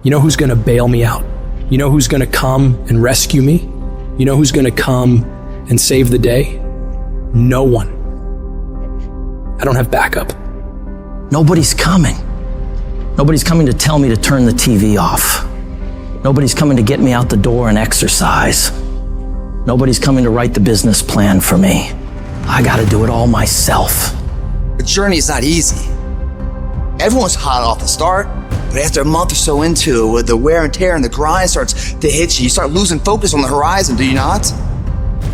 You know who's gonna bail me out? You know who's gonna come and rescue me? You know who's gonna come and save the day? No one. I don't have backup. Nobody's coming. Nobody's coming to tell me to turn the TV off. Nobody's coming to get me out the door and exercise. Nobody's coming to write the business plan for me. I gotta do it all myself. The journey is not easy. Everyone's hot off the start, but after a month or so into it, with the wear and tear and the grind starts to hit you, you start losing focus on the horizon, do you not?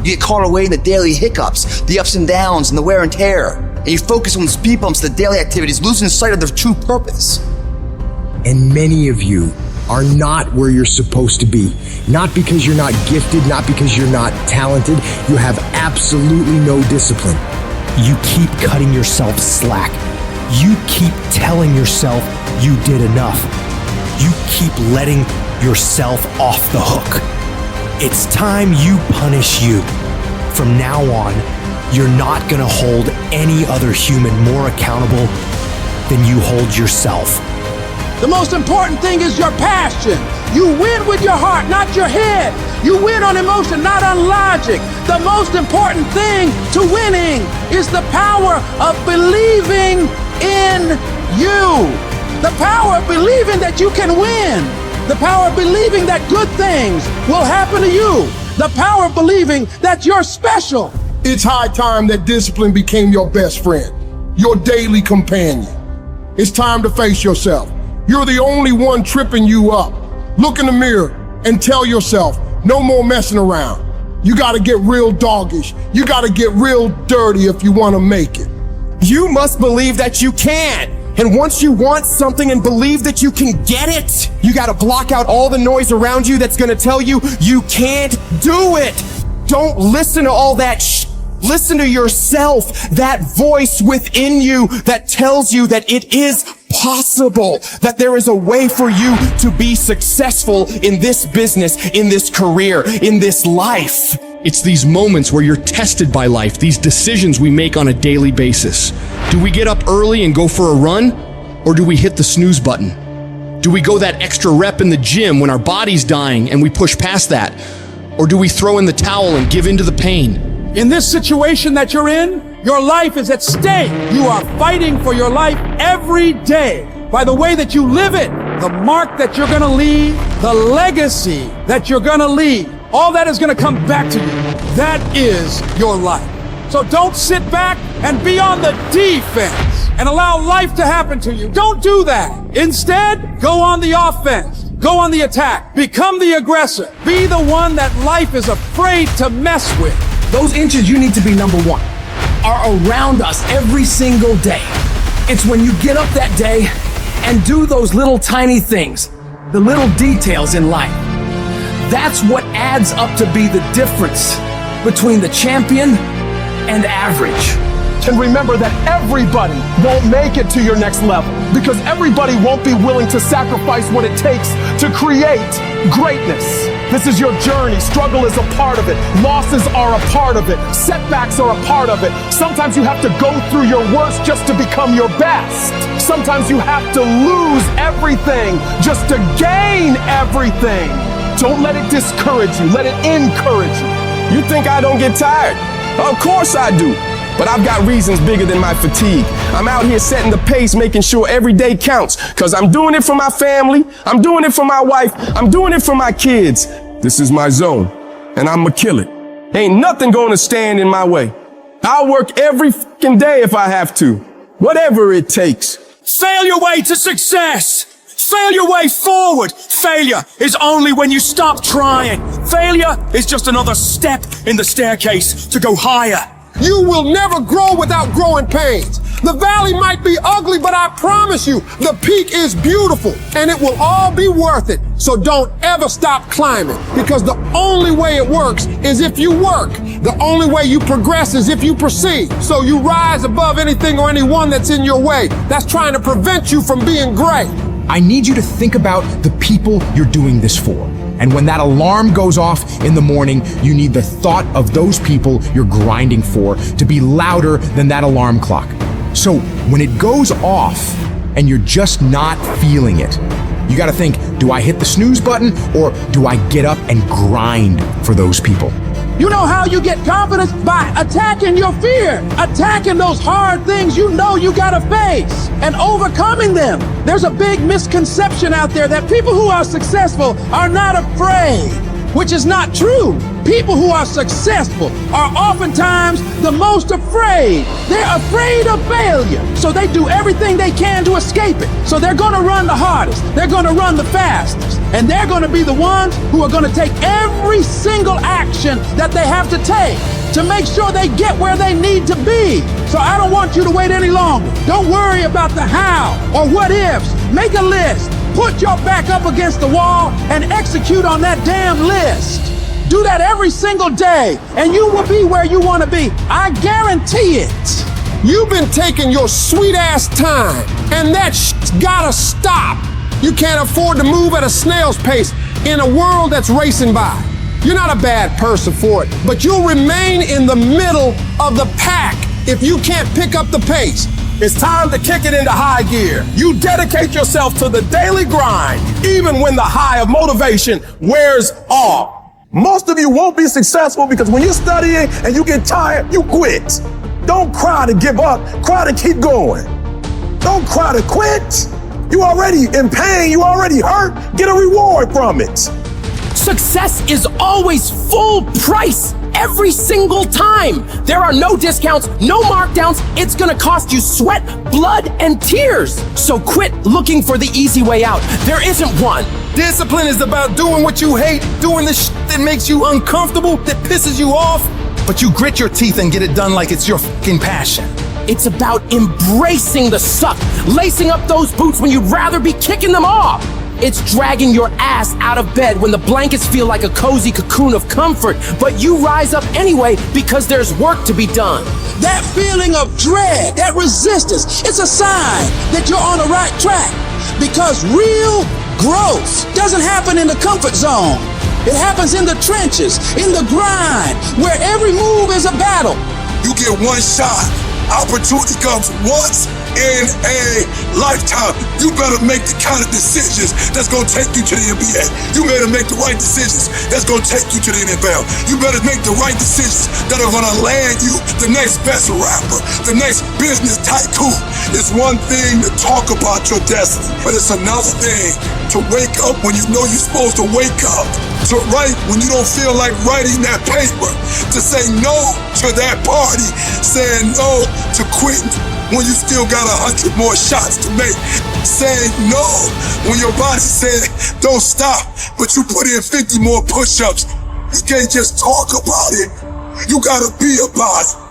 You get caught away in the daily hiccups, the ups and downs, and the wear and tear. And you focus on the speed bumps, the daily activities, losing sight of their true purpose. And many of you are not where you're supposed to be. Not because you're not gifted, not because you're not talented. You have absolutely no discipline. You keep cutting yourself slack. You keep telling yourself you did enough. You keep letting yourself off the hook. It's time you punish you. From now on, you're not gonna hold any other human more accountable than you hold yourself. The most important thing is your passion. You win with your heart, not your head. You win on emotion, not on logic. The most important thing to winning is the power of believing in you. The power of believing that you can win. The power of believing that good things will happen to you. The power of believing that you're special. It's high time that discipline became your best friend, your daily companion. It's time to face yourself. You're the only one tripping you up. Look in the mirror and tell yourself, no more messing around. You gotta get real doggish. You gotta get real dirty if you wanna make it. You must believe that you can. And once you want something and believe that you can get it, you gotta block out all the noise around you that's gonna tell you you can't do it. Don't listen to all that Listen to yourself, that voice within you that tells you that it is possible, that there is a way for you to be successful in this business, in this career, in this life. It's these moments where you're tested by life, these decisions we make on a daily basis. Do we get up early and go for a run, or do we hit the snooze button? Do we go that extra rep in the gym when our body's dying and we push past that? Or do we throw in the towel and give in to the pain? In this situation that you're in, your life is at stake. You are fighting for your life every day by the way that you live it, the mark that you're gonna leave, the legacy that you're gonna leave. All that is gonna come back to you. That is your life. So don't sit back and be on the defense and allow life to happen to you. Don't do that. Instead, go on the offense. Go on the attack. Become the aggressor. Be the one that life is afraid to mess with. Those inches you need to be number one are around us every single day. It's when you get up that day and do those little tiny things, the little details in life. That's what adds up to be the difference between the champion and average. And remember that everybody won't make it to your next level because everybody won't be willing to sacrifice what it takes to create greatness. This is your journey. Struggle is a part of it. Losses are a part of it. Setbacks are a part of it. Sometimes you have to go through your worst just to become your best. Sometimes you have to lose everything just to gain everything. Don't let it discourage you. Let it encourage you. You think I don't get tired? Of course I do. But I've got reasons bigger than my fatigue. I'm out here setting the pace, making sure every day counts. Cause I'm doing it for my family. I'm doing it for my wife. I'm doing it for my kids. This is my zone, and I'ma kill it. Ain't nothing gonna stand in my way. I'll work every fucking day if I have to. Whatever it takes. Sail your way to success. Sail your way forward. Failure is only when you stop trying. Failure is just another step in the staircase to go higher. You will never grow without growing pains. The valley might be ugly, but I promise you, the peak is beautiful and it will all be worth it. So don't ever stop climbing because the only way it works is if you work. The only way you progress is if you proceed. So you rise above anything or anyone that's in your way that's trying to prevent you from being great. I need you to think about the people you're doing this for. And when that alarm goes off in the morning, you need the thought of those people you're grinding for to be louder than that alarm clock. So when it goes off and you're just not feeling it, You gotta think, do I hit the snooze button or do I get up and grind for those people? You know how you get confidence? By attacking your fear, attacking those hard things you know you gotta face and overcoming them. There's a big misconception out there that people who are successful are not afraid, which is not true. People who are successful are oftentimes the most afraid. They're afraid of failure, so they do everything they can to escape it. So they're gonna run the hardest, they're gonna run the fastest, and they're gonna be the ones who are gonna take every single action that they have to take to make sure they get where they need to be. So I don't want you to wait any longer. Don't worry about the how or what ifs. Make a list. Put your back up against the wall and execute on that damn list. Do that every single day, and you will be where you want to be. I guarantee it. You've been taking your sweet ass time, and that shit's gotta stop. You can't afford to move at a snail's pace in a world that's racing by. You're not a bad person for it, but you'll remain in the middle of the pack if you can't pick up the pace. It's time to kick it into high gear. You dedicate yourself to the daily grind, even when the high of motivation wears off. Most of you won't be successful because when you're studying and you get tired, you quit. Don't cry to give up, cry to keep going. Don't cry to quit. You already in pain, you already hurt, get a reward from it. Success is always full price every single time. There are no discounts, no markdowns. It's gonna cost you sweat, blood, and tears. So quit looking for the easy way out. There isn't one. Discipline is about doing what you hate, doing the shit that makes you uncomfortable, that pisses you off, but you grit your teeth and get it done like it's your fucking passion. It's about embracing the suck, lacing up those boots when you'd rather be kicking them off. It's dragging your ass out of bed when the blankets feel like a cozy cocoon of comfort, but you rise up anyway because there's work to be done. That feeling of dread, that resistance, it's a sign that you're on the right track, because real growth doesn't happen in the comfort zone. It happens in the trenches, in the grind, where every move is a battle. You get one shot. Opportunity comes once in a lifetime. You better make the kind of decisions that's gonna take you to the NBA. You better make the right decisions that's gonna take you to the NFL. You better make the right decisions that are gonna land you the next best rapper, the next business tycoon. It's one thing to talk about your destiny, but it's another thing to wake up when you know you're supposed to wake up, to write when you don't feel like writing that paper, to say no to that party, saying no to quitting when you still got 100 more shots to make, saying no when your body said don't stop, but you put in 50 more push-ups. You can't just talk about it, you gotta be about it.